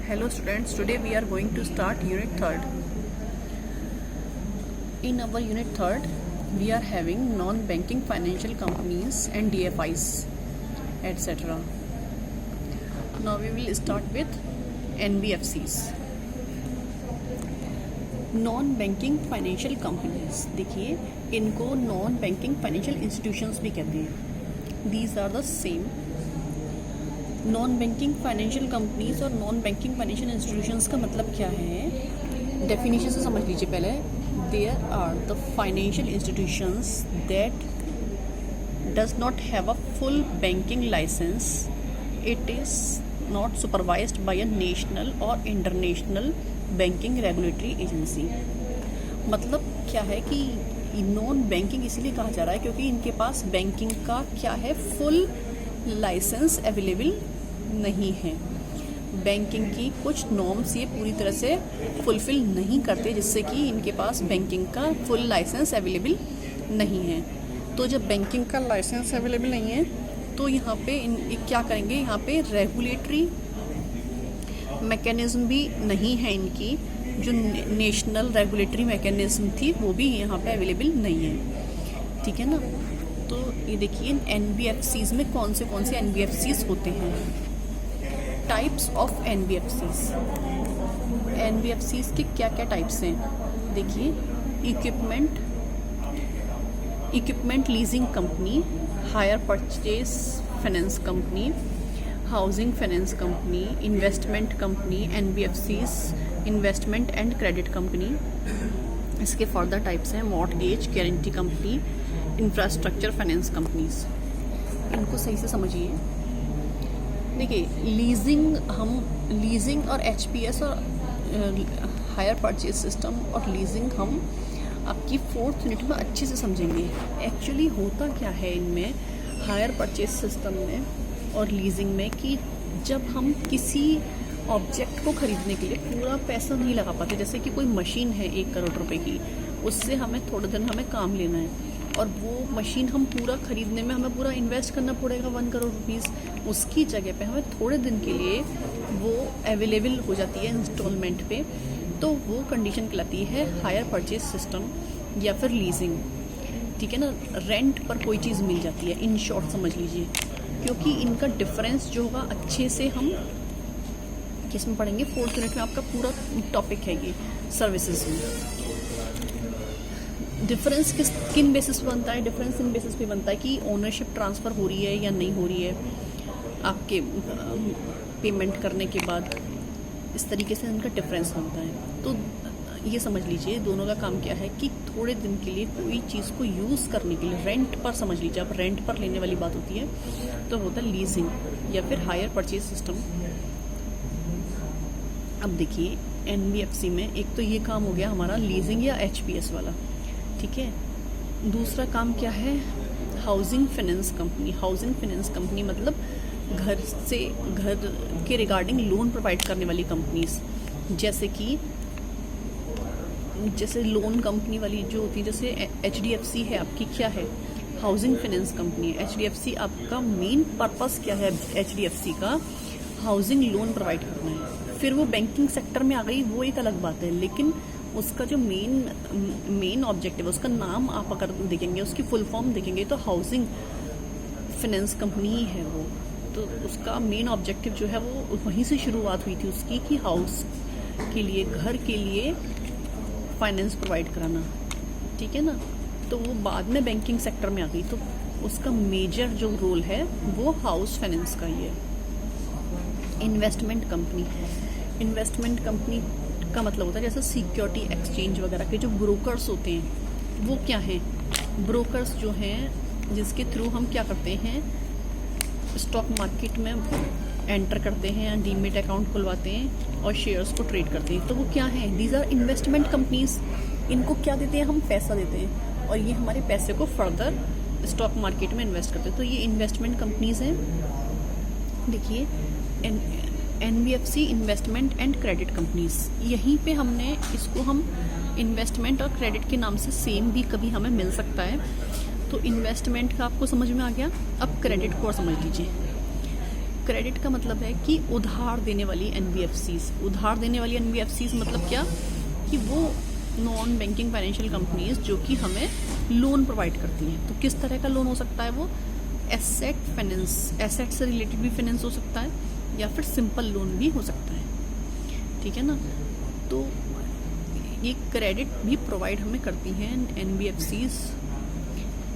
Hello students, today we are going to start unit 3rd. In our unit 3rd, we are having non-banking financial companies and DFIs, etc. Now we will start with NBFCs. Non banking financial companies, देखिए इनको non banking financial institutions भी कहते हैं. These are the same. Non banking financial companies और non banking financial institutions का मतलब क्या है, डेफिनेशन से समझ लीजिए पहले. There are the financial institutions that does not have a full banking license. It is not supervised by a national or international banking regulatory agency. मतलब क्या है कि नॉन बैंकिंग इसीलिए कहा जा रहा है क्योंकि इनके पास बैंकिंग का क्या है, फुल लाइसेंस अवेलेबल नहीं है. बैंकिंग की कुछ नॉर्म्स ये पूरी तरह से फुलफिल नहीं करते, जिससे कि इनके पास बैंकिंग का फुल लाइसेंस अवेलेबल नहीं है. तो जब बैंकिंग का लाइसेंस अवेलेबल नहीं है तो यहाँ पे क्या करेंगे, यहाँ पे रेगुलेटरी मैकेनिज्म भी नहीं है. इनकी जो नेशनल रेगुलेटरी मैकेनिज्म थी वो भी यहाँ पे अवेलेबल नहीं है. ठीक है ना. तो ये देखिए NBFCs में कौन से NBFCs होते हैं. Types of NBFCs. NBFCs के क्या क्या टाइप्स हैं, देखिए. Equipment leasing company, hire purchase finance company, housing finance company, investment company, NBFCs investment and credit company. इसके फर्दर टाइप्स हैं mortgage guarantee company, infrastructure finance companies. इनको सही से समझिए. देखिए लीजिंग और HPS और हायर परचेज सिस्टम और लीजिंग हम आपकी 4th यूनिट में अच्छे से समझेंगे. एक्चुअली होता क्या है इनमें, हायर परचेज सिस्टम में और लीजिंग में, कि जब हम किसी ऑब्जेक्ट को खरीदने के लिए पूरा पैसा नहीं लगा पाते, जैसे कि कोई मशीन है 1 करोड़ रुपए की, उससे हमें थोड़े दिन हमें काम लेना है और वो मशीन हम पूरा खरीदने में हमें पूरा इन्वेस्ट करना पड़ेगा 1 करोड़ रुपीज़. उसकी जगह पे हमें थोड़े दिन के लिए वो अवेलेबल हो जाती है इंस्टॉलमेंट पे, तो वो कंडीशन कहलाती है हायर परचेज सिस्टम या फिर लीजिंग. ठीक है ना. रेंट पर कोई चीज़ मिल जाती है, इन शॉर्ट समझ लीजिए. क्योंकि इनका डिफरेंस जो होगा अच्छे से हम किस में पढ़ेंगे, 4th यूनिट में आपका पूरा टॉपिक है ये सर्विसेज में. डिफरेंस किन बेसिस पे बनता है, डिफरेंस इन बेसिस पे बनता है कि ओनरशिप ट्रांसफ़र हो रही है या नहीं हो रही है आपके पेमेंट करने के बाद. इस तरीके से इनका डिफरेंस बनता है. तो ये समझ लीजिए दोनों का काम क्या है कि थोड़े दिन के लिए कोई चीज़ को यूज़ करने के लिए रेंट पर, समझ लीजिए आप रेंट पर लेने वाली बात होती है तो होता है लीजिंग या फिर हायर परचेज सिस्टम. अब देखिए NBFC में एक तो ये काम हो गया हमारा लीजिंग या HPS वाला. ठीक है. दूसरा काम क्या है, housing finance company. Housing finance company मतलब घर के रिगार्डिंग लोन प्रोवाइड करने वाली कंपनीज, जैसे लोन कंपनी वाली जो होती है, जैसे HDFC है आपकी, क्या है, हाउसिंग फाइनेंस कंपनी है. HDFC आपका मेन पर्पस क्या है, HDFC का हाउसिंग लोन प्रोवाइड करना है. फिर वो बैंकिंग सेक्टर में आ गई, वो एक अलग बात है, लेकिन उसका जो मेन ऑब्जेक्टिव है, उसका नाम आप अगर देखेंगे, उसकी फुल फॉर्म देखेंगे तो हाउसिंग फाइनेंस कंपनी ही है वो. तो उसका मेन ऑब्जेक्टिव जो है वो वहीं से शुरुआत हुई थी उसकी, कि हाउस के लिए, घर के लिए फाइनेंस प्रोवाइड कराना. ठीक है ना. तो वो बाद में बैंकिंग सेक्टर में आ गई, तो उसका मेजर जो रोल है वो हाउस फाइनेंस का ही है. इन्वेस्टमेंट कंपनी का मतलब होता है जैसे सिक्योरिटी एक्सचेंज वगैरह के जो ब्रोकर्स होते हैं, वो क्या हैं, ब्रोकर्स जो हैं जिसके थ्रू हम क्या करते हैं, स्टॉक मार्केट में एंटर करते हैं, डीमेट अकाउंट खुलवाते हैं और शेयर्स को ट्रेड करते हैं. तो वो क्या हैं, दीज आर इन्वेस्टमेंट कंपनीज. इनको क्या देते हैं, हम पैसा देते हैं और ये हमारे पैसे को फर्दर स्टॉक मार्केट में इन्वेस्ट करते हैं. तो ये इन्वेस्टमेंट कंपनीज हैं. देखिए NBFC investment and credit companies, यहीं पे हमने इसको हम इन्वेस्टमेंट और क्रेडिट के नाम से सेम भी कभी हमें मिल सकता है. तो इन्वेस्टमेंट का आपको समझ में आ गया. अब क्रेडिट को समझ लीजिए. क्रेडिट का मतलब है कि उधार देने वाली एनबीएफसीज। उधार देने वाली एनबीएफसीज मतलब क्या, कि वो नॉन बैंकिंग फाइनेंशियल कंपनीज जो कि हमें लोन प्रोवाइड करती हैं। तो किस तरह का लोन हो सकता है वो, एसेट फाइनेंस, एसेट से रिलेटेड भी फाइनेंस हो सकता है या फिर सिंपल लोन भी हो सकता है, ठीक है ना। तो ये क्रेडिट भी प्रोवाइड हमें करती हैं एनबीएफसीज।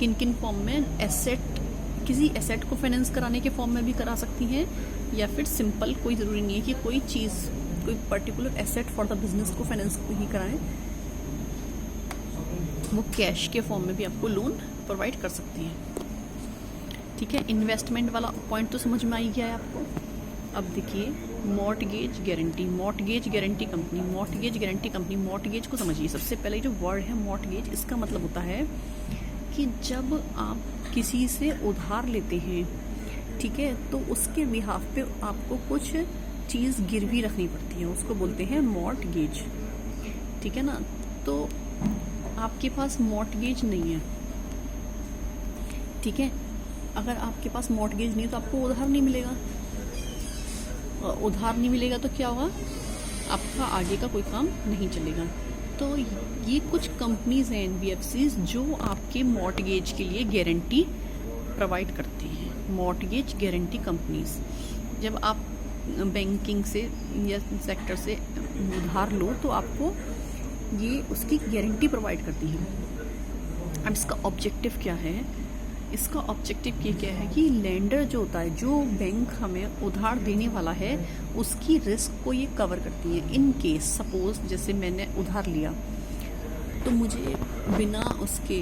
किन किन फॉर्म में, एसेट, किसी एसेट को फाइनेंस कराने के फॉर्म में भी करा सकती हैं, या फिर सिंपल, कोई ज़रूरी नहीं है कि कोई चीज़, कोई particular asset for the business को फाइनेंस ही कराएं, वो कैश के फॉर्म में भी आपको लोन प्रोवाइड कर सकती हैं, ठीक है। इन्वेस्टमेंट वाला पॉइंट तो समझ में आ ही गया है आपको। अब देखिए mortgage guarantee, mortgage guarantee company, mortgage guarantee company, mortgage को समझिए। सबसे पहले जो वर्ड है मॉर्टगेज, इसका मतलब होता है कि जब आप किसी से उधार लेते हैं, ठीक है, तो उसके बिहाफ पे आपको कुछ चीज़ गिरवी रखनी पड़ती है, उसको बोलते हैं मॉर्टगेज, ठीक है ना। तो आपके पास मॉर्टगेज नहीं है, ठीक है, अगर आपके पास मॉर्टगेज नहीं है तो आपको उधार नहीं मिलेगा, उधार नहीं मिलेगा तो क्या होगा, आपका आगे का कोई काम नहीं चलेगा। तो ये कुछ कंपनीज हैं एनबीएफसीज जो आपके मॉर्टगेज के लिए गारंटी प्रोवाइड करती हैं। मॉर्टगेज गारंटी कंपनीज, जब आप बैंकिंग से या सेक्टर से उधार लो तो आपको ये उसकी गारंटी प्रोवाइड करती हैं। अब इसका ऑब्जेक्टिव क्या है, इसका ऑब्जेक्टिव ये क्या है कि लेंडर जो होता है, जो बैंक हमें उधार देने वाला है, उसकी रिस्क को ये कवर करती है। इन केस सपोज जैसे मैंने उधार लिया तो मुझे बिना उसके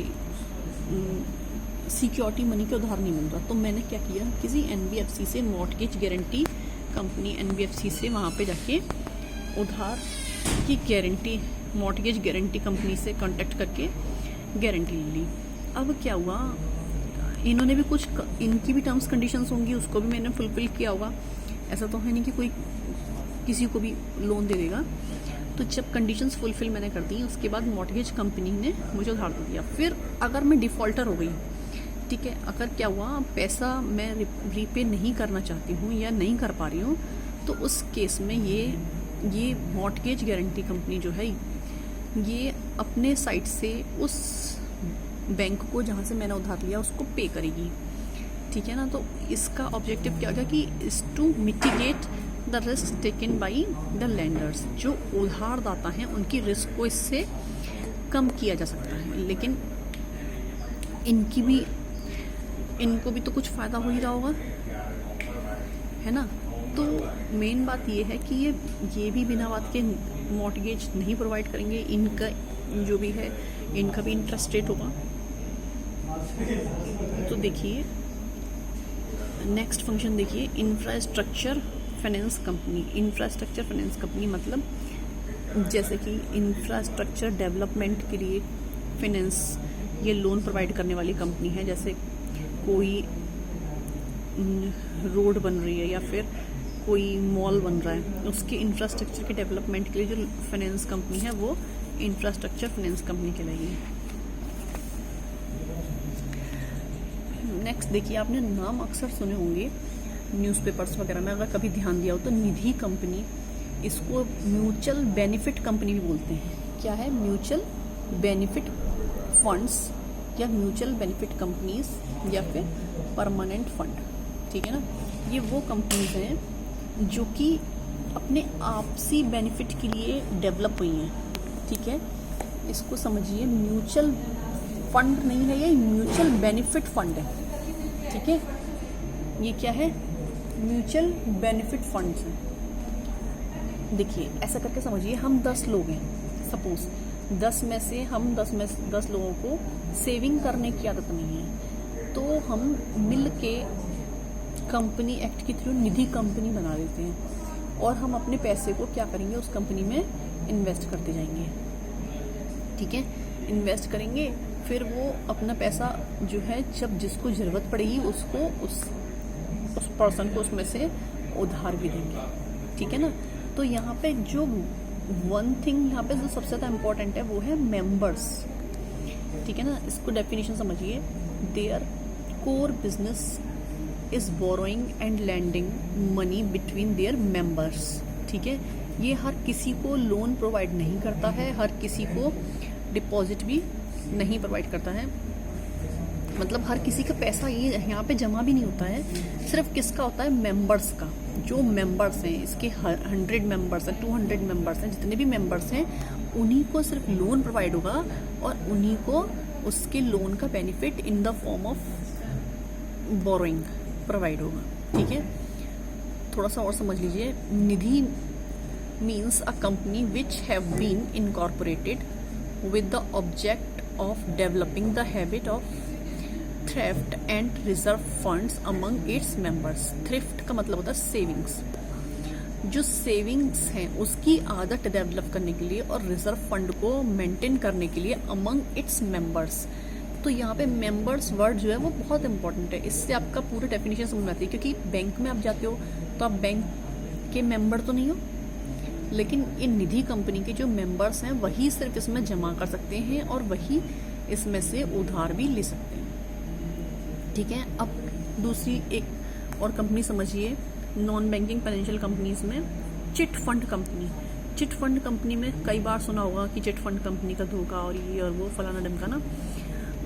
सिक्योरिटी मनी के उधार नहीं मिल रहा, तो मैंने क्या किया, किसी एनबीएफसी से, मॉर्टगेज गारंटी कंपनी एनबीएफसी से वहाँ पे जाके उधार की गारंटी, मॉर्टगेज गारंटी कंपनी से कांटेक्ट करके गारंटी ले ली। अब क्या हुआ, इन्होंने भी कुछ, इनकी भी टर्म्स कंडीशंस होंगी, उसको भी मैंने फुलफिल किया होगा। ऐसा तो है नहीं कि कोई किसी को भी लोन दे देगा। तो जब कंडीशंस फुलफिल मैंने कर दी, उसके बाद मॉर्टगेज कंपनी ने मुझे उधार दे दिया। फिर अगर मैं डिफ़ॉल्टर हो गई, ठीक है, अगर क्या हुआ, पैसा मैं रीपे नहीं करना चाहती हूँ या नहीं कर पा रही हूँ, तो उस केस में ये मॉर्टगेज गारंटी कंपनी जो है, ये अपने साइड से उस बैंक को जहाँ से मैंने उधार लिया उसको पे करेगी, ठीक है ना। तो इसका ऑब्जेक्टिव क्या होगा कि is to mitigate the risk taken by the lenders. जो उधारदाता हैं उनकी रिस्क को इससे कम किया जा सकता है, लेकिन इनको भी तो कुछ फ़ायदा हो ही रहा होगा, है ना। तो मेन बात ये है कि ये भी बिना बात के मॉर्टगेज नहीं प्रोवाइड करेंगे, इनका जो भी है इनका भी इंटरेस्ट रेट होगा। तो देखिए नेक्स्ट फंक्शन देखिए, infrastructure finance company. Infrastructure finance company मतलब जैसे कि इंफ्रास्ट्रक्चर डेवलपमेंट के लिए फाइनेंस, ये लोन प्रोवाइड करने वाली कंपनी है। जैसे कोई रोड बन रही है या फिर कोई मॉल बन रहा है, उसके इंफ्रास्ट्रक्चर के डेवलपमेंट के लिए जो फाइनेंस कंपनी है वो इंफ्रास्ट्रक्चर फाइनेंस कंपनी कहलाएगी। नेक्स्ट देखिए, आपने नाम अक्सर सुने होंगे न्यूज़पेपर्स वगैरह में, अगर कभी ध्यान दिया हो तो निधि कंपनी, इसको म्यूचुअल बेनिफिट कंपनी भी बोलते हैं। क्या है, म्यूचुअल बेनिफिट फंड्स या म्यूचुअल बेनिफिट कंपनीज या फिर परमानेंट फंड, ठीक है ना। ये वो कंपनीज हैं जो कि अपने आपसी बेनिफिट के लिए डेवलप हुई हैं, ठीक है। इसको समझिए, म्यूचुअल फंड नहीं है, ये म्यूचुअल बेनिफिट फंड है, ठीक है। ये क्या है, म्यूचुअल बेनिफिट फंड्स हैं। देखिए ऐसा करके समझिए, हम 10 लोग हैं, सपोज 10 में से हम 10 लोगों को सेविंग करने की आदत नहीं है, तो हम मिल के कंपनी एक्ट के थ्रू निधि कंपनी बना देते हैं और हम अपने पैसे को क्या करेंगे, उस कंपनी में इन्वेस्ट करते जाएंगे, ठीक है। इन्वेस्ट करेंगे, फिर वो अपना पैसा जो है जब जिसको ज़रूरत पड़ेगी उसको उस पर्सन को उसमें से उधार भी देंगे, ठीक है ना। तो यहाँ पे जो वन थिंग यहाँ पे जो सबसे ज़्यादा इम्पोर्टेंट है वो है मेंबर्स, ठीक है ना। इसको डेफिनेशन समझिए, their core business is borrowing and lending money between their members. ठीक है, ये हर किसी को लोन प्रोवाइड नहीं करता है, हर किसी को डिपॉजिट भी नहीं प्रोवाइड करता है। मतलब हर किसी का पैसा ये यहाँ पे जमा भी नहीं होता है, सिर्फ किसका होता है, मेंबर्स का। जो मेंबर्स हैं, इसके 100 मेंबर्स हैं, 200 मेंबर्स हैं, जितने भी मेंबर्स हैं उन्हीं को सिर्फ लोन प्रोवाइड होगा और उन्हीं को उसके लोन का benefit in the form of borrowing provide होगा। ठीक है, थोड़ा सा और समझ लीजिए। Nidhi means a company which have been incorporated with the object of developing the habit of thrift and reserve funds among its members। thrift का मतलब होता है सेविंग्स। जो सेविंग्स हैं उसकी आदत डेवलप करने के लिए और रिजर्व फंड को मेंटेन करने के लिए अमंग इट्स मेंबर्स। तो यहाँ पे मेंबर्स वर्ड जो है वो बहुत इंपॉर्टेंट है, इससे आपका पूरा डेफिनेशन समझ में आती है। क्योंकि बैंक में आप जाते हो तो आप बैंक के मेंबर तो नहीं हो, लेकिन इन निधि कंपनी के जो मेंबर्स हैं वही सिर्फ इसमें जमा कर सकते हैं और वही इसमें से उधार भी ले सकते हैं। ठीक है, अब दूसरी एक और कंपनी समझिए, नॉन बैंकिंग फाइनेंशियल कंपनीज में chit fund company. Chit fund company में कई बार सुना होगा कि चिट फंड कंपनी का धोखा और ये और वो फलाना ढमका ना,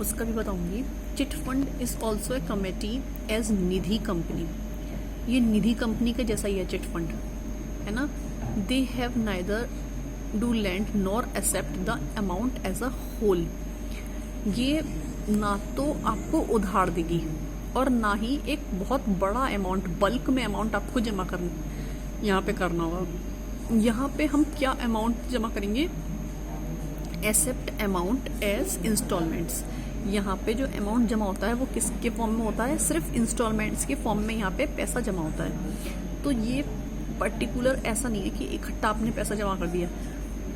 उसका भी बताऊंगी। Chit fund is also a committee as Nidhi company. ये निधि कंपनी का जैसा ही है चिट फंड, है ना। They have neither do lend nor accept the amount as a whole। ये ना तो आपको उधार देगी और ना ही एक बहुत बड़ा अमाउंट, बल्क में अमाउंट आपको जमा करना यहाँ पे करना होगा। यहाँ पे हम क्या अमाउंट जमा करेंगे, एक्सेप्ट अमाउंट एज इंस्टॉलमेंट्स। यहाँ पे जो अमाउंट जमा होता है वो किसके फॉर्म में होता है, सिर्फ इंस्टॉलमेंट्स के फॉर्म में यहाँ पे पैसा जमा होता है। तो ये पर्टिकुलर ऐसा नहीं है कि इकट्ठा आपने पैसा जमा कर दिया।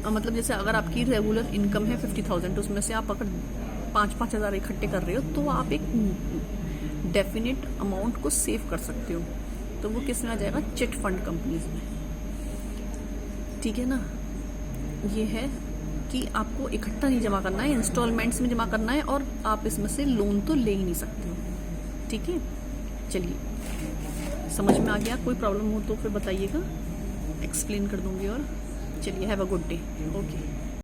मतलब जैसे अगर आपकी रेगुलर इनकम है 50,000, उसमें से आप अगर 5-5 हज़ार इकट्ठे कर रहे हो तो आप एक डेफिनेट अमाउंट को सेव कर सकते हो। तो वो किस में आ जाएगा, चिट फंड कंपनीज में। ठीक है ना, ये है कि आपको इकट्ठा नहीं जमा करना है, इंस्टॉलमेंट्स में जमा करना है और आप इसमें से लोन तो ले ही नहीं सकते हो। ठीक है, चलिए समझ में आ गया। कोई प्रॉब्लम हो तो फिर बताइएगा, एक्सप्लेन कर दूंगी। और चलिए, have a good day. Okay.